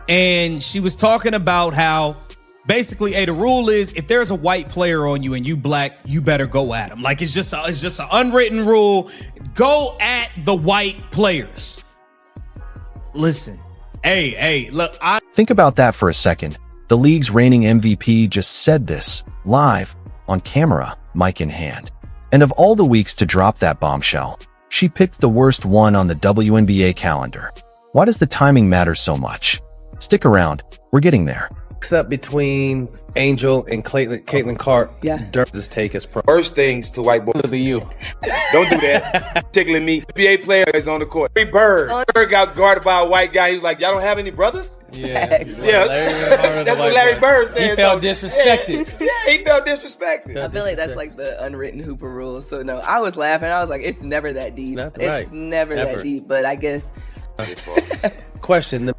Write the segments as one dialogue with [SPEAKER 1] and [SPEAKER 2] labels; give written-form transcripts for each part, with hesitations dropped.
[SPEAKER 1] And she was talking about how basically, the rule is if there's a white player on you and you black, you better go at him. Like it's just an unwritten rule. Go at the white players. Listen, look,
[SPEAKER 2] Think about that for a second. The league's reigning MVP just said this live on camera, mic in hand. And of all the weeks to drop that bombshell, she picked the worst one on the WNBA calendar. Why does the timing matter so much? Stick around, we're getting there.
[SPEAKER 3] Up between Angel and Caitlin Clark.
[SPEAKER 4] Yeah.
[SPEAKER 3] This take is pro.
[SPEAKER 5] Worst things to white boys.
[SPEAKER 3] It'll be you.
[SPEAKER 5] Don't do that. Tickling me. NBA player is on the court. Bird got guarded by a white guy. He was like, y'all don't have any brothers?
[SPEAKER 3] Yeah.
[SPEAKER 5] That's what Larry Bird said.
[SPEAKER 3] He felt disrespected.
[SPEAKER 5] Yeah, he felt disrespected.
[SPEAKER 4] I feel like that's like the unwritten Hooper rule. So no, I was laughing. I was like, it's never that deep. It's never that deep. But I guess.
[SPEAKER 3] Question.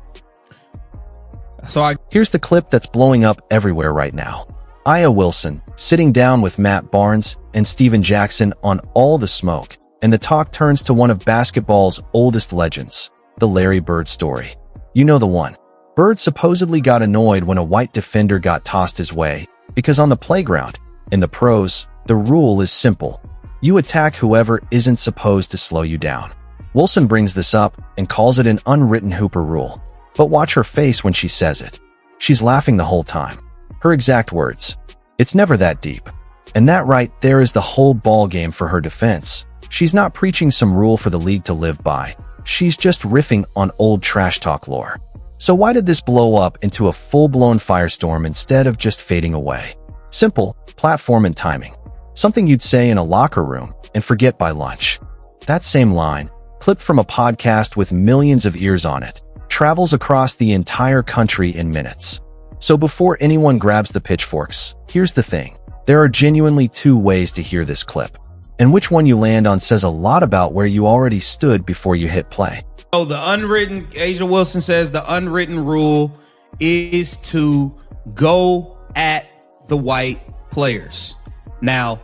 [SPEAKER 2] Here's the clip that's blowing up everywhere right now. Aya Wilson sitting down with Matt Barnes and Steven Jackson on All the Smoke, and the talk turns to one of basketball's oldest legends, the Larry Bird story. You know the one. Bird supposedly got annoyed when a white defender got tossed his way, because on the playground, in the pros, the rule is simple. You attack whoever isn't supposed to slow you down. Wilson brings this up and calls it an unwritten Hooper rule. But watch her face when she says it. She's laughing the whole time. Her exact words. It's never that deep. And that right there is the whole ball game for her defense. She's not preaching some rule for the league to live by. She's just riffing on old trash talk lore. So why did this blow up into a full-blown firestorm instead of just fading away? Simple, platform and timing. Something you'd say in a locker room and forget by lunch. That same line, clipped from a podcast with millions of ears on it, travels across the entire country in minutes. So before anyone grabs the pitchforks, here's the thing. There are genuinely two ways to hear this clip. And which one you land on says a lot about where you already stood before you hit play.
[SPEAKER 1] So the unwritten, Asia Wilson says the unwritten rule is to go at the white players. Now,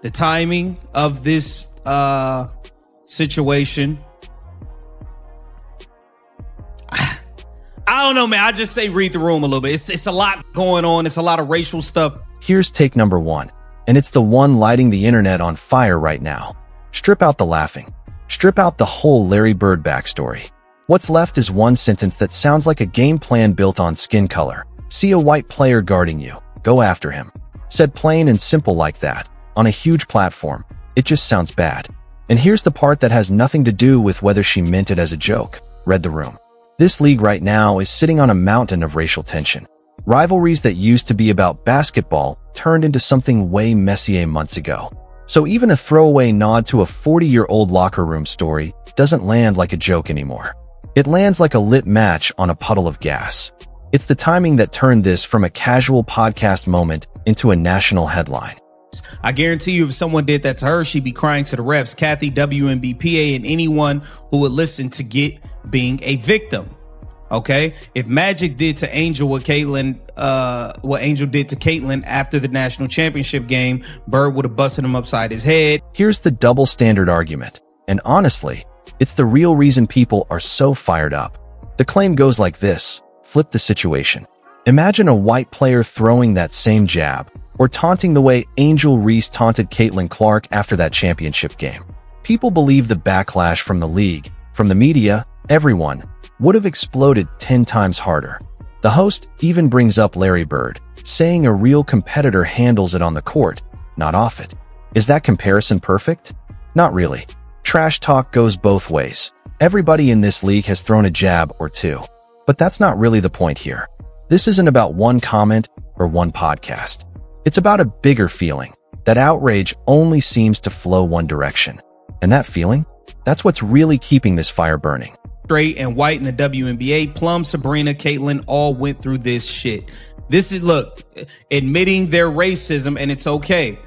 [SPEAKER 1] the timing of this situation, I don't know, man. I just say read the room a little bit. It's a lot going on. It's a lot of racial stuff.
[SPEAKER 2] Here's take number one, and it's the one lighting the internet on fire right now. Strip out the laughing. Strip out the whole Larry Bird backstory. What's left is one sentence that sounds like a game plan built on skin color. See a white player guarding you. Go after him. Said plain and simple like that, on a huge platform. It just sounds bad. And here's the part that has nothing to do with whether she meant it as a joke. Read the room. This league right now is sitting on a mountain of racial tension. Rivalries that used to be about basketball turned into something way messier months ago. So even a throwaway nod to a 40-year-old locker room story doesn't land like a joke anymore. It lands like a lit match on a puddle of gas. It's the timing that turned this from a casual podcast moment into a national headline.
[SPEAKER 1] I guarantee you if someone did that to her, she'd be crying to the refs, Kathy, WNBA, and anyone who would listen to get being a victim. Okay, if Magic did to Angel what Angel did to Caitlin after the national championship game, Bird would have busted him upside his head.
[SPEAKER 2] Here's the double standard argument, and honestly, it's the real reason people are so fired up. The claim goes like this: flip the situation. Imagine a white player throwing that same jab, or taunting the way Angel Reese taunted Caitlin Clark after that championship game. People believe the backlash from the league, from the media, everyone, would have exploded 10 times harder. The host even brings up Larry Bird, saying a real competitor handles it on the court, not off it. Is that comparison perfect? Not really. Trash talk goes both ways. Everybody in this league has thrown a jab or two. But that's not really the point here. This isn't about one comment or one podcast. It's about a bigger feeling. That outrage only seems to flow one direction. And that feeling? That's what's really keeping this fire burning.
[SPEAKER 1] Straight and white in the WNBA, Plum, Sabrina, Caitlin all went through this shit. This is, look, admitting their racism, and it's okay.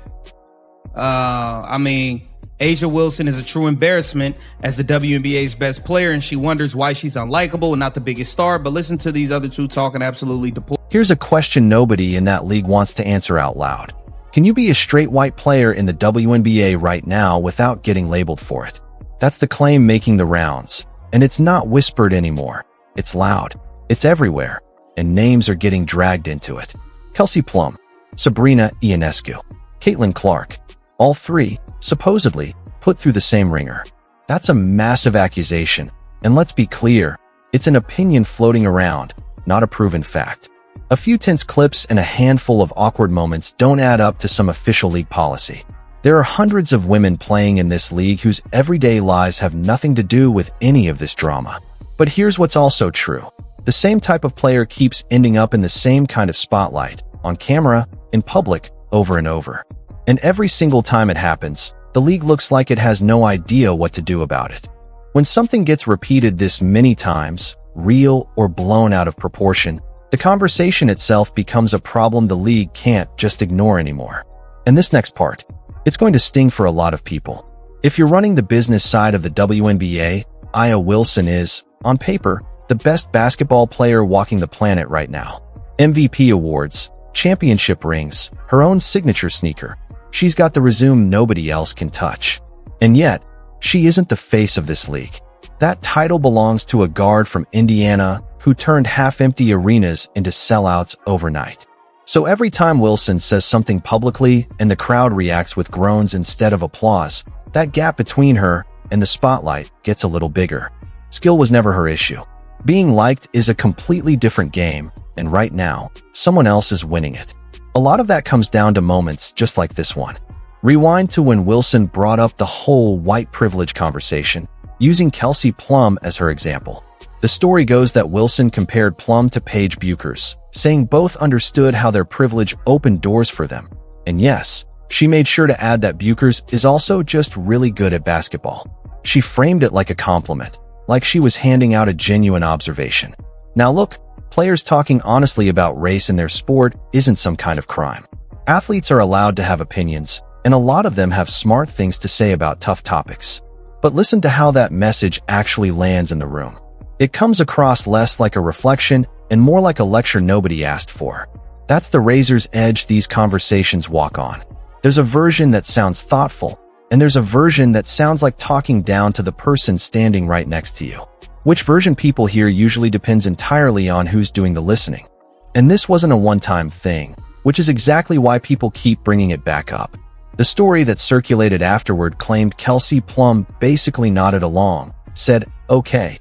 [SPEAKER 1] I mean, Asia Wilson is a true embarrassment as the WNBA's best player, and she wonders why she's unlikable and not the biggest star. But listen to these other two talking absolutely deplorable.
[SPEAKER 2] Here's a question nobody in that league wants to answer out loud. Can you be a straight white player in the WNBA right now without getting labeled for it? That's the claim making the rounds. And it's not whispered anymore. It's loud. It's everywhere, and names are getting dragged into it. Kelsey Plum, Sabrina Ionescu, Caitlin Clark, all three, supposedly, put through the same ringer. That's a massive accusation, and let's be clear, it's an opinion floating around, not a proven fact. A few tense clips and a handful of awkward moments don't add up to some official league policy. There are hundreds of women playing in this league whose everyday lives have nothing to do with any of this drama. But here's what's also true. The same type of player keeps ending up in the same kind of spotlight, on camera, in public, over and over. And every single time it happens, the league looks like it has no idea what to do about it. When something gets repeated this many times, real or blown out of proportion, the conversation itself becomes a problem the league can't just ignore anymore. And this next part, it's going to sting for a lot of people. If you're running the business side of the WNBA, Aya Wilson is, on paper, the best basketball player walking the planet right now. MVP awards, championship rings, her own signature sneaker. She's got the resume nobody else can touch. And yet, she isn't the face of this league. That title belongs to a guard from Indiana who turned half-empty arenas into sellouts overnight. So every time Wilson says something publicly and the crowd reacts with groans instead of applause, that gap between her and the spotlight gets a little bigger. Skill was never her issue. Being liked is a completely different game, and right now, someone else is winning it. A lot of that comes down to moments just like this one. Rewind to when Wilson brought up the whole white privilege conversation, using Kelsey Plum as her example. The story goes that Wilson compared Plum to Paige Bueckers, saying both understood how their privilege opened doors for them. And yes, she made sure to add that Bueckers is also just really good at basketball. She framed it like a compliment, like she was handing out a genuine observation. Now look, players talking honestly about race in their sport isn't some kind of crime. Athletes are allowed to have opinions, and a lot of them have smart things to say about tough topics. But listen to how that message actually lands in the room. It comes across less like a reflection and more like a lecture nobody asked for. That's the razor's edge these conversations walk on. There's a version that sounds thoughtful, and there's a version that sounds like talking down to the person standing right next to you. Which version people hear usually depends entirely on who's doing the listening. And this wasn't a one-time thing, which is exactly why people keep bringing it back up. The story that circulated afterward claimed Kelsey Plum basically nodded along, said, "Okay,"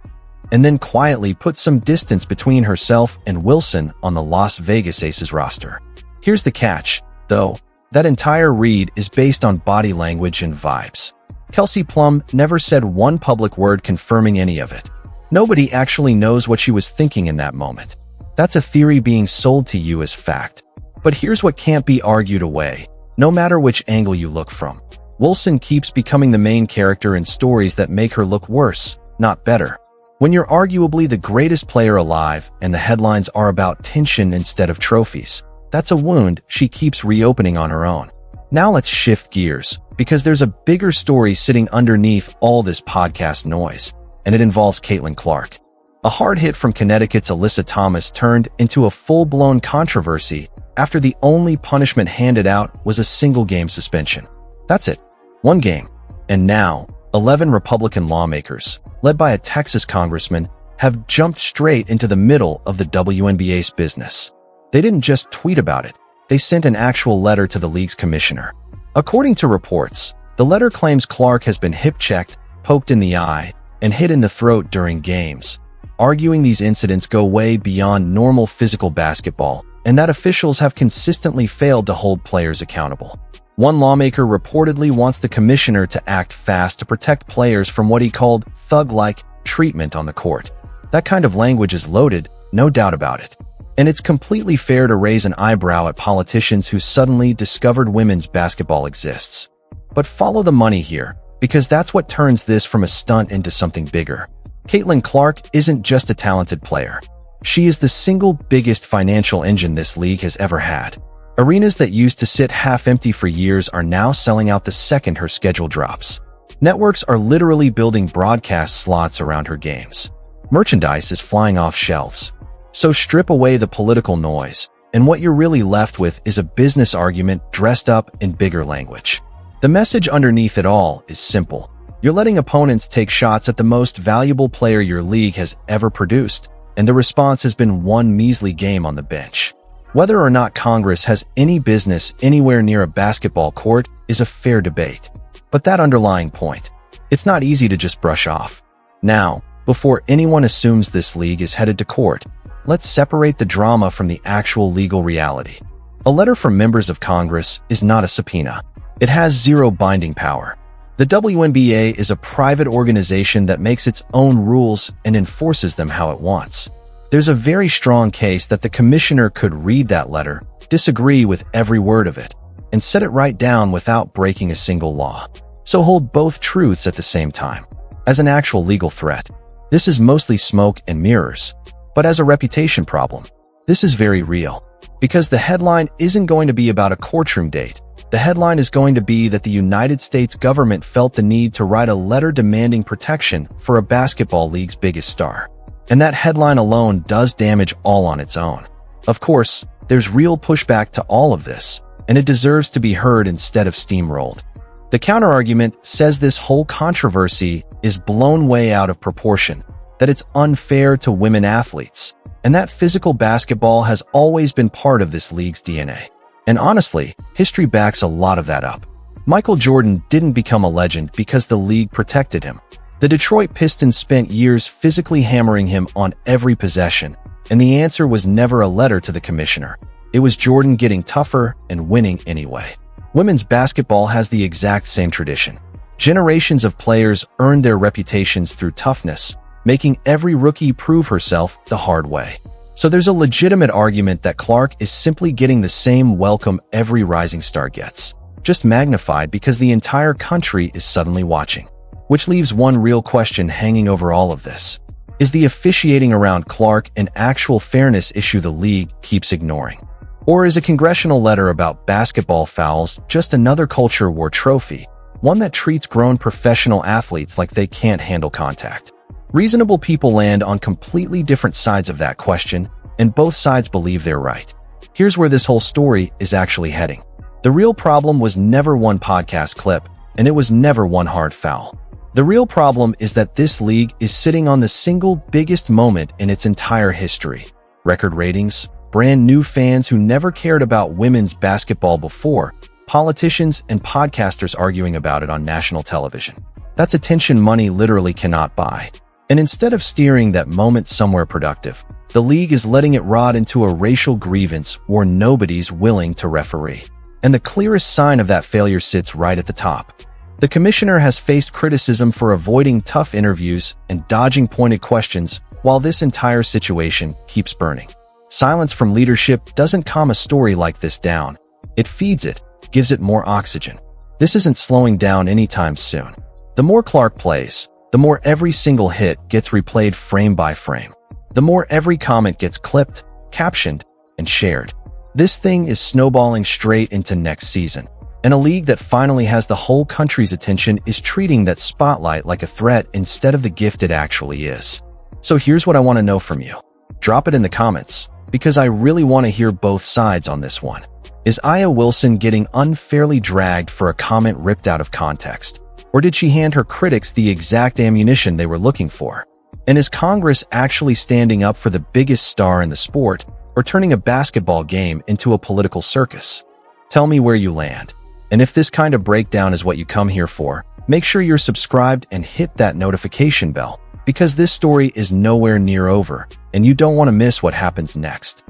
[SPEAKER 2] and then quietly put some distance between herself and Wilson on the Las Vegas Aces roster. Here's the catch, though. That entire read is based on body language and vibes. Kelsey Plum never said one public word confirming any of it. Nobody actually knows what she was thinking in that moment. That's a theory being sold to you as fact. But here's what can't be argued away. No matter which angle you look from, Wilson keeps becoming the main character in stories that make her look worse, not better. When you're arguably the greatest player alive and the headlines are about tension instead of trophies, that's a wound she keeps reopening on her own. Now let's shift gears, because there's a bigger story sitting underneath all this podcast noise, and it involves Caitlin Clark. A hard hit from Connecticut's Alyssa Thomas turned into a full-blown controversy after the only punishment handed out was a single-game suspension. That's it. One game. And now, 11 Republican lawmakers, led by a Texas congressman, have jumped straight into the middle of the WNBA's business. They didn't just tweet about it. They sent an actual letter to the league's commissioner. According to reports, the letter claims Clark has been hip-checked, poked in the eye, and hit in the throat during games, arguing these incidents go way beyond normal physical basketball and that officials have consistently failed to hold players accountable. One lawmaker reportedly wants the commissioner to act fast to protect players from what he called thug-like treatment on the court. That kind of language is loaded, no doubt about it. And it's completely fair to raise an eyebrow at politicians who suddenly discovered women's basketball exists. But follow the money here, because that's what turns this from a stunt into something bigger. Caitlin Clark isn't just a talented player. She is the single biggest financial engine this league has ever had. Arenas that used to sit half-empty for years are now selling out the second her schedule drops. Networks are literally building broadcast slots around her games. Merchandise is flying off shelves. So strip away the political noise, and what you're really left with is a business argument dressed up in bigger language. The message underneath it all is simple. You're letting opponents take shots at the most valuable player your league has ever produced, and the response has been one measly game on the bench. Whether or not Congress has any business anywhere near a basketball court is a fair debate. But that underlying point, it's not easy to just brush off. Now, before anyone assumes this league is headed to court, let's separate the drama from the actual legal reality. A letter from members of Congress is not a subpoena. It has zero binding power. The WNBA is a private organization that makes its own rules and enforces them how it wants. There's a very strong case that the commissioner could read that letter, disagree with every word of it, and set it right down without breaking a single law. So hold both truths at the same time. As an actual legal threat, this is mostly smoke and mirrors. But as a reputation problem, this is very real. Because the headline isn't going to be about a courtroom date. The headline is going to be that the United States government felt the need to write a letter demanding protection for a basketball league's biggest star. And that headline alone does damage all on its own. Of course, there's real pushback to all of this, and it deserves to be heard instead of steamrolled. The counterargument says this whole controversy is blown way out of proportion, that it's unfair to women athletes, and that physical basketball has always been part of this league's DNA. And honestly, history backs a lot of that up. Michael Jordan didn't become a legend because the league protected him. The Detroit Pistons spent years physically hammering him on every possession, and the answer was never a letter to the commissioner. It was Jordan getting tougher and winning anyway. Women's basketball has the exact same tradition. Generations of players earned their reputations through toughness, making every rookie prove herself the hard way. So there's a legitimate argument that Clark is simply getting the same welcome every rising star gets, just magnified because the entire country is suddenly watching. Which leaves one real question hanging over all of this. Is the officiating around Clark an actual fairness issue the league keeps ignoring? Or is a congressional letter about basketball fouls just another culture war trophy, one that treats grown professional athletes like they can't handle contact? Reasonable people land on completely different sides of that question, and both sides believe they're right. Here's where this whole story is actually heading. The real problem was never one podcast clip, and it was never one hard foul. The real problem is that this league is sitting on the single biggest moment in its entire history. Record ratings, brand new fans who never cared about women's basketball before, politicians and podcasters arguing about it on national television. That's attention money literally cannot buy. And instead of steering that moment somewhere productive, the league is letting it rot into a racial grievance where nobody's willing to referee. And the clearest sign of that failure sits right at the top. The commissioner has faced criticism for avoiding tough interviews and dodging pointed questions while this entire situation keeps burning. Silence from leadership doesn't calm a story like this down. It feeds it, gives it more oxygen. This isn't slowing down anytime soon. The more Clark plays, the more every single hit gets replayed frame by frame. The more every comment gets clipped, captioned, and shared. This thing is snowballing straight into next season. And a league that finally has the whole country's attention is treating that spotlight like a threat instead of the gift it actually is. So here's what I want to know from you. Drop it in the comments, because I really want to hear both sides on this one. Is Aya Wilson getting unfairly dragged for a comment ripped out of context? Or did she hand her critics the exact ammunition they were looking for? And is Congress actually standing up for the biggest star in the sport, or turning a basketball game into a political circus? Tell me where you land. And if this kind of breakdown is what you come here for, make sure you're subscribed and hit that notification bell, because this story is nowhere near over, and you don't want to miss what happens next.